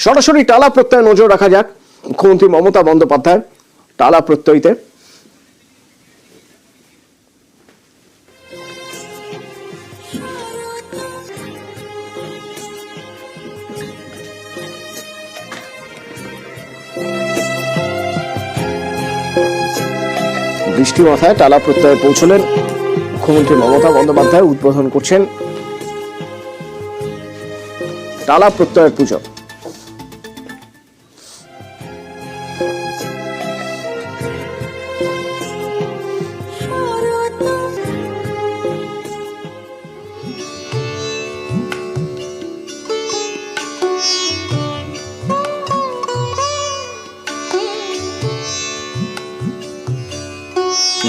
সরাসরি টালা প্রত্যয়ে নজর রাখা যাক মুখ্যমন্ত্রী মমতা বন্দ্যোপাধ্যায় টালা প্রত্যয়ীতে। বৃষ্টি মাথায় টালা প্রত্যয়ে পৌঁছলেন মুখ্যমন্ত্রী মমতা বন্দ্যোপাধ্যায়। উদ্বোধন করছেন টালা প্রত্যয়ের পুজো।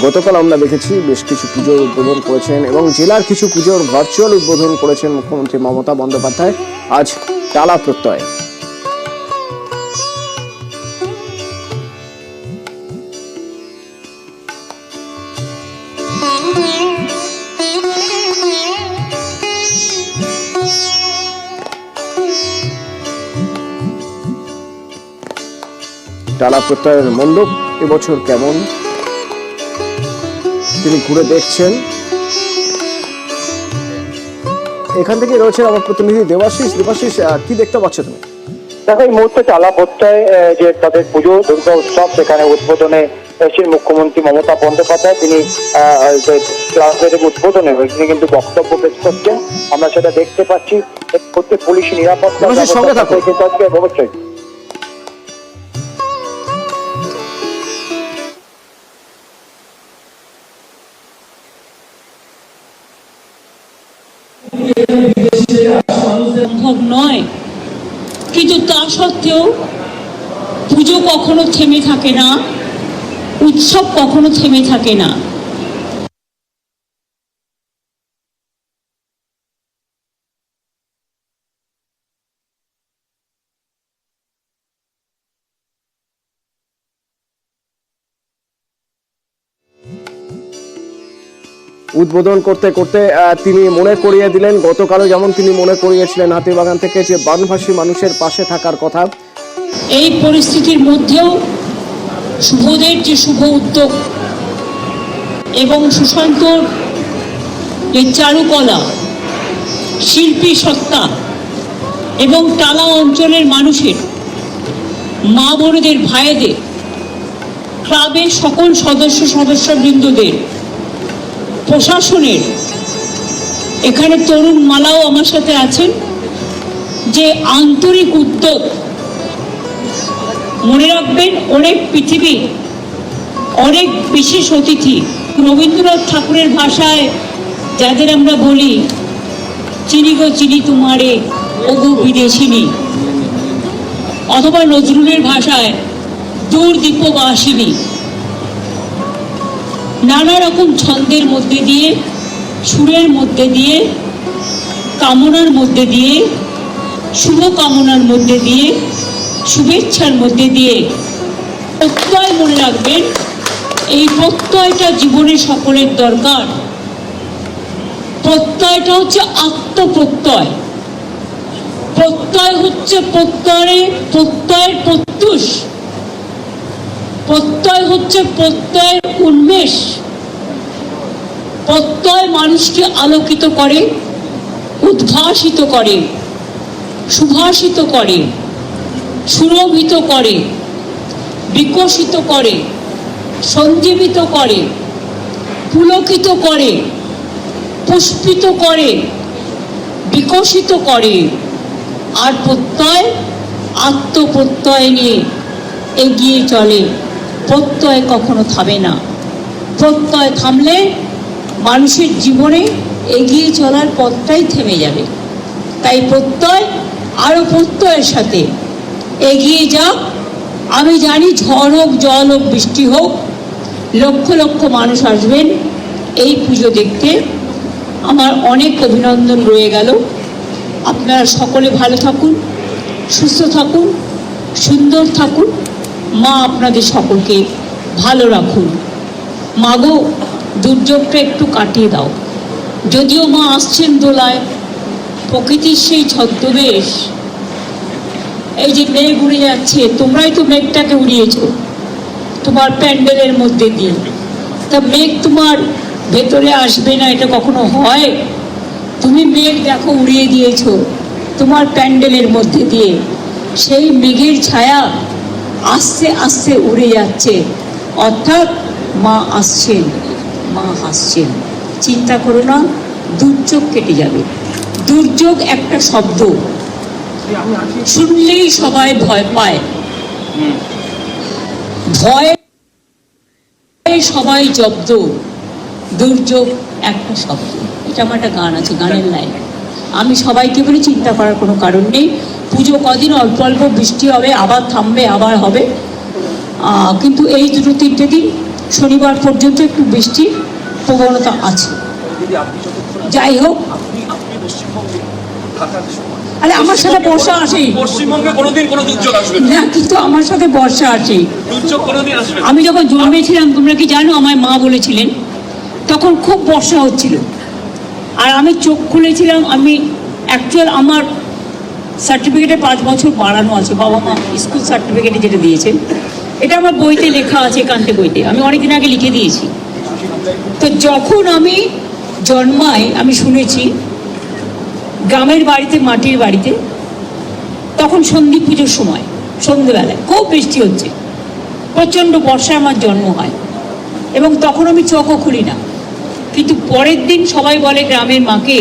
গতকাল আমরা দেখেছি বেশ কিছু পুজোর উদ্বোধন করেছেন এবং জেলার কিছু পুজোর ভার্চুয়াল উদ্বোধন করেছেন মুখ্যমন্ত্রী মমতা বন্দ্যোপাধ্যায়। আজ টালা প্রত্যয়। টালা প্রত্যয়ের মণ্ডপ এবছর কেমন তিনি ঘুরে দেখছেন। এখান থেকে রয়েছে আমার প্রতিনিধি দেবাশিস। দেবাশিস, কি দেখতে পাচ্ছ তুমি? দেখো, এই মুহূর্তে টালা প্রত্যয় যে তাদের পুজো দুর্গা উৎসব, সেখানে উদ্বোধনে এসেছেন মুখ্যমন্ত্রী মমতা বন্দ্যোপাধ্যায়। তিনি ক্লাসের উদ্বোধনে তিনি কিন্তু বক্তব্য পেশ করছেন, আমরা সেটা দেখতে পাচ্ছি। প্রত্যেক পুলিশ নিরাপত্তা অবশ্যই সম্ভব নয়, কিন্তু তা সত্ত্বেও পুজো কখনো থেমে থাকে না, উৎসব কখনো থেমে থাকে না। উদ্বোধন করতে করতে তিনি মনে করিয়ে দিলেন গতকালও যেমন তিনি মনে করিয়েছিলেন হাতিবাগান থেকে যে বানভাসী মানুষের পাশে থাকার কথা। এই পরিস্থিতির মধ্যেও শুভদের যে শুভ উদ্যোগ এবং সুশান্তর যে চারুকলা, শিল্পী সত্তা এবং টালা অঞ্চলের মানুষের মা বোনেদের, ভাইদের, ক্লাবের সকল সদস্যবৃন্দদের, প্রশাসনের, এখানে তরুণ মালাও আমার সাথে আছেন, যে আন্তরিক উদ্যোগ। মনে রাখবেন, অনেক পৃথিবী, অনেক বিশেষ অতিথি, রবীন্দ্রনাথ ঠাকুরের ভাষায় যাদের আমরা বলি চিনি গো চিনি তোমারে ওগো বিদেশিনী, অথবা নজরুলের ভাষায় দূর দীপবাসিনী, নানা রকম ছন্দের মধ্যে দিয়ে, সুরের মধ্যে দিয়ে, কামনার মধ্যে দিয়ে, শুভ কামনার মধ্যে দিয়ে, শুভেচ্ছার মধ্যে দিয়ে প্রত্যয়, মনে রাখবেন এই প্রত্যয়টা জীবনে সকলের দরকার। প্রত্যয়টা হচ্ছে আত্মপ্রত্যয়। প্রত্যয় হচ্ছে প্রত্যয়ের প্রত্যুষ। প্রত্যয় হচ্ছে প্রত্যয়ের উন্মেষ। প্রত্যয় মানুষকে আলোকিত করে, উদ্ভাসিত করে, সুভাষিত করে, সুরভিত করে, বিকশিত করে, সঞ্জীবিত করে, পুলকিত করে, পুষ্পিত করে, বিকশিত করে। আর প্রত্যয় আত্মপ্রত্যয় নিয়ে এগিয়ে চলে। প্রত্যয় কখনো থামে না। প্রত্যয় থামলে মানুষের জীবনে এগিয়ে চলার পথটাই থেমে যাবে। তাই প্রত্যয় আরো প্রত্যয়ের সাথে এগিয়ে যাক। আমি জানি ঝড় হোক, জল হোক, বৃষ্টি হোক, লক্ষ লক্ষ মানুষ আসবেন এই পুজো দেখতে। আমার অনেক অভিনন্দন রয়ে গেল। আপনারা সকলে ভালো থাকুন, সুস্থ থাকুন, সুন্দর থাকুন। মা আপনাদের সকলকে ভালো রাখুন। মাগো, দুর্যোগটা একটু কাটিয়ে দাও। যদিও মা আসছেন দোলায়, প্রকৃতির সেই ছদ্মবেশ এই যে মেঘ উড়ে যাচ্ছে, তোমরাই তো মেঘটাকে উড়িয়েছো তোমার প্যান্ডেলের মধ্যে দিয়ে। তা মেঘ তোমার ভেতরে আসবে না, এটা কখনো হয়? তুমি মেঘ দেখো উড়িয়ে দিয়েছো তোমার প্যান্ডেলের মধ্যে দিয়ে, সেই মেঘের ছায়া আস্তে আস্তে উড়ে যাচ্ছে, অর্থাৎ মা আসছেন, মা হাসছেন। চিন্তা করো না, দুর্যোগ কেটে যাবে। দুর্যোগ একটা শব্দ, শুনলেই সবাই ভয় পায়, ভয়ে সবাই জব্দ। দুর্যোগ একটা শব্দ, এটা আমার একটা গান আছে, গানের লাইন। আমি সবাইকে বলি চিন্তা করার কোনো কারণ নেই। পুজো কদিন অল্প অল্প বৃষ্টি হবে, আবার থামবে, আবার হবে, কিন্তু এই 2-3 দিন শনিবার পর্যন্ত একটু বৃষ্টির প্রবণতা আছে। যাই হোক, আরে আমার সাথে বর্ষা আসে, পশ্চিমবঙ্গে কোনোদিন কোনো দুর্যোগ আসবে না, কিন্তু আমার সাথে বর্ষা আসে। দুর্যোগ কোনোদিন আসবে। আমি যখন জন্মেছিলাম, তোমরা কি জানো, আমার মা বলেছিলেন তখন খুব বর্ষা হচ্ছিল, আর আমি চোখ খুলেছিলাম। আমি অ্যাকচুয়াল আমার সার্টিফিকেটে 5 বছর বাড়ানো আছে, বাবা মা স্কুল সার্টিফিকেটে যেটা দিয়েছেন, এটা আমার বইতে লেখা আছে, কান্তে বইতে আমি অনেকদিন আগে লিখে দিয়েছি। তো যখন আমি জন্মাই, আমি শুনেছি গ্রামের বাড়িতে, মাটির বাড়িতে, তখন সন্ধি পুজোর সময় সন্ধেবেলায় খুব বৃষ্টি হচ্ছে, প্রচণ্ড বর্ষায় আমার জন্ম হয়, এবং তখন আমি চোখও খুলি না। কিন্তু পরের দিন সবাই বলে গ্রামের মাকে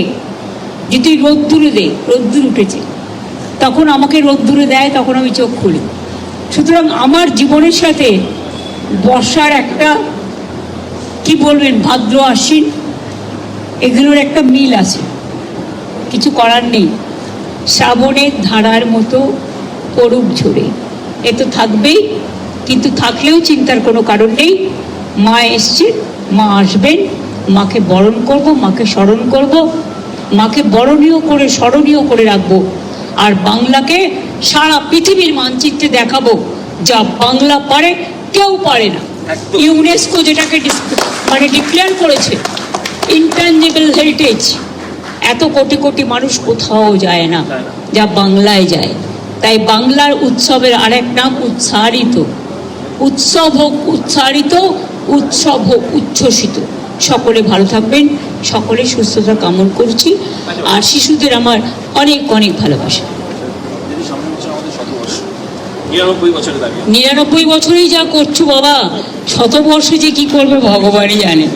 যে তুই রোদ্দুরে দে, রোদ্দুর উঠেছে, তখন আমাকে রোদ্দুরে দেয়, তখন আমি চোখ খুলি। সুতরাং আমার জীবনের সাথে বর্ষার একটা, কি বলবেন, ভাদ্র আশ্বিন, এগুলোর একটা মিল আছে, কিছু করার নেই। শ্রাবণের ধারার মতো পড়ুক ঝরে, এ তো থাকবেই, কিন্তু থাকলেও চিন্তার কোনো কারণ নেই। মা এসছেন, মা আসবেন, মাকে বরণ করব, মাকে স্মরণ করব, মাকে বরণীয় করে স্মরণীয় করে রাখবো, আর বাংলাকে সারা পৃথিবীর মানচিত্রে দেখাবো, যা বাংলা পারে কেউ পারে না। ইউনেস্কো যেটাকে মানে ডিক্লেয়ার করেছে ইনট্যাঞ্জিবল হেরিটেজ, এত কোটি কোটি মানুষ কোথাও যায় না, যা বাংলায় যায়। তাই বাংলার উৎসবের আরেক নাম উৎসারিত। উৎসব হোক উৎসারিত, উৎসব হোক উচ্ছ্বসিত। সকলে ভালো থাকবেন, সকলে সুস্থতা কামনা করছি, আর শিশুদের আমার অনেক অনেক ভালোবাসা। 99 বছরেই যা করছো বাবা, 100 বর্ষে যে কি করবে ভগবানই জানে।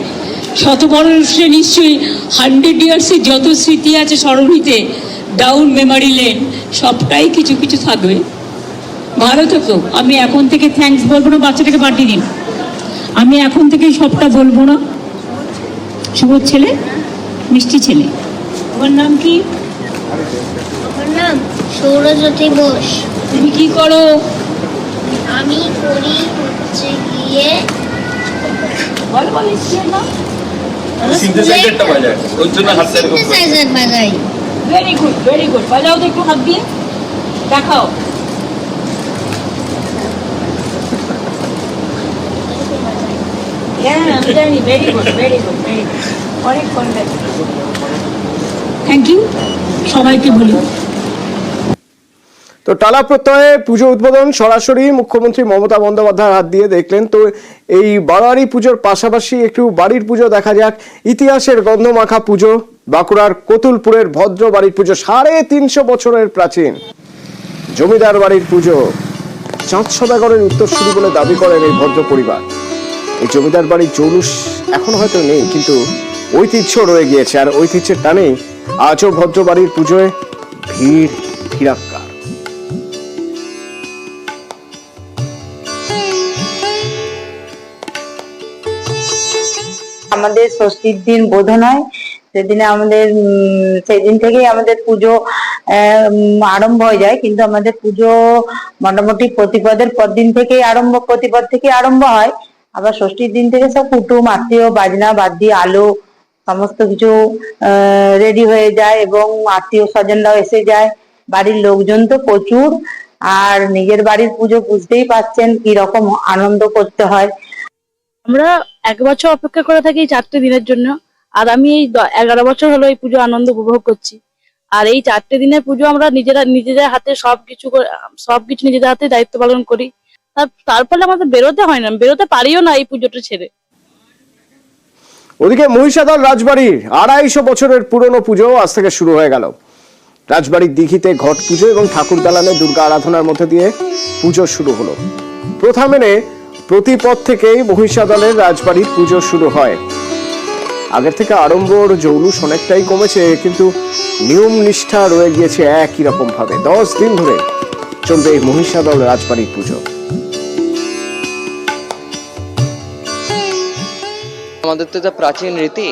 100 বর্ষে নিশ্চয়ই 100 ইয়ার্সের যত স্মৃতি আছে স্মরণীতে, ডাউন মেমারি লেন, সবটাই কিছু কিছু থাকবে। ভালো থেকো। আমি এখন থেকে থ্যাঙ্কস বলবো না, বাচ্চাটাকে পাঠিয়ে দিন, আমি এখন থেকে সবটা বলবো না। শুভ ছেলে, মিষ্টি ছেলে। তোমার নাম কি? আমার নাম সৌরজ্যোতি বোস। তুমি কি করো? আমি করি হচ্ছে গিয়ে বল বল, স্কুলের নাম? সিনথেসাইজারটা বাজায়, ওর জন্য হাতটা এরকম করে। সিনথেসাইজার বাজাই। Very good, very good. বাজাও তো একটু হাত দিয়ে দেখাও। হ্যাঁ, আমি জানি। Very good, very good, very good. অনেক থ্যাংক ইউ সবাইকে বলি। তো টালা প্রত্যয়ে পুজো উদ্বোধন সরাসরি মুখ্যমন্ত্রী মমতা বন্দ্যোপাধ্যায়ের হাত দিয়ে দেখলেন। তো এই বারোয়ারি পুজোর পাশাপাশি একটু বাড়ির পুজো দেখা যাক। ইতিহাসের গন্ধমাখা পুজো, বাঁকুড়ার কতুলপুরের ভদ্র বাড়ির পুজো, 350 বছরের প্রাচীন জমিদার বাড়ির পুজো। 5 সদাগরের উত্তরসূরি বলে দাবি করেন এই ভদ্র পরিবার। এই জমিদার বাড়ির জৌলুস এখন হয়তো নেই, কিন্তু ঐতিহ্য রয়ে গিয়েছে, আর ঐতিহ্যের টানেই আজও ভদ্র বাড়ির পুজোয় ভিড় ভিড়াক্কা। আমাদের ষষ্ঠীর দিন বোধন হয়, সেদিনে আমাদের সেই দিন থেকেই আমাদের পুজো আরম্ভ হয়ে যায়। কিন্তু আমাদের পুজো মোটামুটি প্রতিপদের পর দিন থেকেই প্রতিপদ থেকে আরম্ভ হয়। আবার ষষ্ঠীর দিন থেকে সব কুটুম আত্মীয় বাজনা বাদ্যি আলো সমস্ত কিছু রেডি হয়ে যায়, এবং আত্মীয় স্বজনরাও এসে যায়। বাড়ির লোকজন তো প্রচুর, আর নিজের বাড়ির পুজো বুঝতেই পারছেন কি রকম আনন্দ করতে হয়। আমরা 1 বছর অপেক্ষা করে থাকি 4টে দিনের জন্য, আর আমি এই 11 বছর হলো এই পুজো আনন্দ উপভোগ করছি। আর এই 4টে দিনের পুজো আমরা নিজেদের হাতে সবকিছু নিজেদের হাতে দায়িত্ব পালন করি। তার ফলে আমাদের বেরোতে হয় না, বেরোতে পারিও না এই পুজোটা ছেড়ে। ওদিকে মহিষাদল রাজবাড়ির 250 বছরের পুরনো পুজো আজ থেকে শুরু হয়ে গেল। রাজবাড়ির দিঘিতে ঘট পুজো এবং ঠাকুর দালানে দুর্গা আরাধনার মধ্যে দিয়ে পুজো শুরু হলো। প্রথা মেনে প্রতিপদ থেকেই মহিষাদলের রাজবাড়ির পুজো শুরু হয়। আগের থেকে আড়ম্বর জৌলুস অনেকটাই কমেছে, কিন্তু নিয়ম নিষ্ঠা রয়ে গিয়েছে একই রকম ভাবে। 10 দিন ধরে চলবে এই মহিষাদল রাজবাড়ির পুজো। আমাদের তো এটা প্রাচীন রীতি,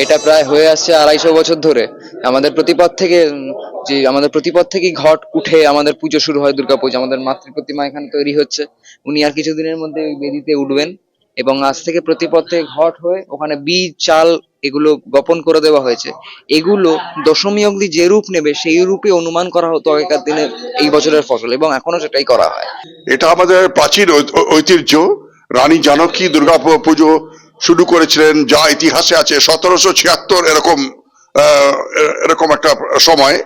এটা প্রায় হয়ে আসছে 250 বছর ধরে। আমাদের প্রতিপদ থেকে ঘট উঠে আমাদের পুজো শুরু হয়, দুর্গা পুজো। আমাদের মাতৃ প্রতিমা এখানে তৈরি হচ্ছে, উনি আর কিছুদিনের মধ্যে ওই বেদিতে উঠবেন এবং আজ থেকে প্রতিপদ থেকে ঘট হয়ে ওখানে বীজ চাল এগুলো বপন করে দেওয়া হয়েছে। এগুলো দশমী অবধি যে রূপ নেবে সেই রূপে অনুমান করা হতো আগেকার দিনে এই বছরের ফসল, এবং এখনো সেটাই করা হয়। এটা আমাদের প্রাচীন ঐতিহ্য। রানী জানকী দুর্গা পুজো শুরু করেছিলেন, যা ইতিহাসে আছে 1776 এরকম একটা সময়।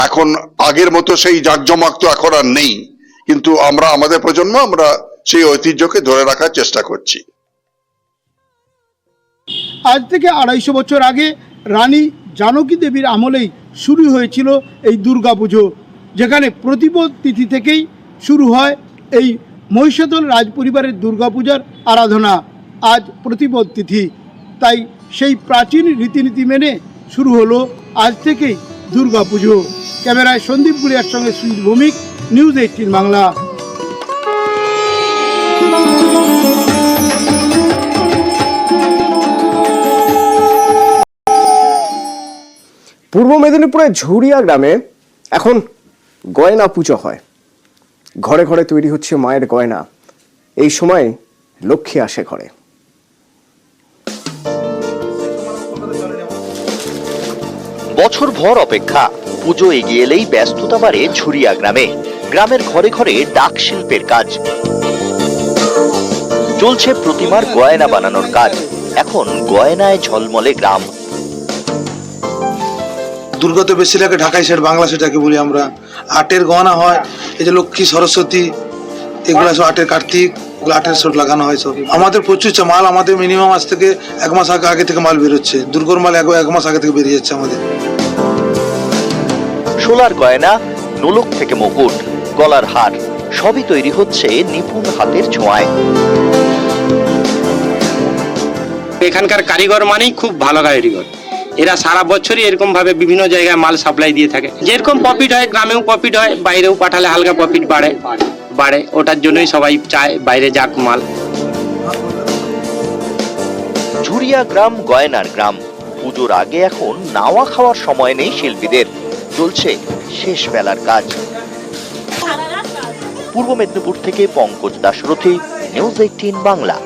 এখন আগের মতো সেই জাঁকজমক তো এখন আর নেই, কিন্তু আমরা আমাদের প্রজন্ম আমরা সেই ঐতিহ্যকে ধরে রাখার চেষ্টা করছি। আজ থেকে 250 বছর আগে রানী জানকী দেবীর আমলেই শুরু হয়েছিল এই দুর্গা পুজো, যেখানে প্রতিপদ তিথি থেকেই শুরু হয় এই মহিষাদল রাজপরিবারের দুর্গা পূজার আরাধনা। আজ প্রতিপদ তিথি, তাই সেই প্রাচীন রীতিনীতি মেনে শুরু হলো আজ থেকেই দুর্গা পুজো। ক্যামেরায় সন্দীপ গুলিয়ার সঙ্গে সুজিত ভৌমিক, নিউজ 18 বাংলা। পূর্ব মেদিনীপুরের ঝুরিয়া গ্রামে এখন গয়না পুজো হয়। ঘরে ঘরে তৈরি হচ্ছে মায়ের গয়না। এই সময় লক্ষ্মী আসে ঘরে। বছর ভর অপেক্ষা, পুজো এগিয়ে এলেই ব্যস্ততা বাড়ে ঝুরিয়া গ্রামে। গ্রামের ঘরে ঘরে ডাক শিল্পের কাজ চলছে, প্রতিমার গয়না বানানোর কাজ। এখন গয়নায় ঝলমলে গ্রাম। দুর্গা তো বেশি লাগে ঢাকাই সেট, বাংলা সেটাকে বলি আমরা। আটের গহনা হয়, এই যে লক্ষ্মী সরস্বতী এগুলো সব আটের, কার্তিক এগুলো আটের সেট লাগানো হয় সব। আমাদের প্রচুর মাল, আমাদের মিনিমাম আজ থেকে 1 মাস আগে থেকে মাল বেরোচ্ছে। দুর্গর মাল 1 মাস আগে থেকে বেরিয়ে যাচ্ছে আমাদের। সোলার গয়না, নোলক থেকে মুকুট, গলার হার সবই তৈরি হচ্ছে নিপুণ হাতের ছোঁয়ায়। এখানকার কারিগর মানেই খুব ভালো কারিগর। এরা সারা বছরই এরকম ভাবে বিভিন্ন জায়গায় মাল সাপ্লাই দিয়ে থাকে। যেরকম প্রফিট হয়, গ্রামেও প্রফিট হয়, বাইরেও পাঠালে হালকা প্রফিট বাড়ে। ওটার জন্যই সবাই চায় বাইরে যাক মাল। ঝুরিয়া গ্রাম গয়নার গ্রাম। পুজোর আগে এখন নাওয়া খাওয়ার সময় নেই শিল্পীদের, চলছে শেষ বেলার কাজ। পূর্ব মেদিনীপুর থেকে পঙ্কজ দাশরথী, নিউজ 18 বাংলা।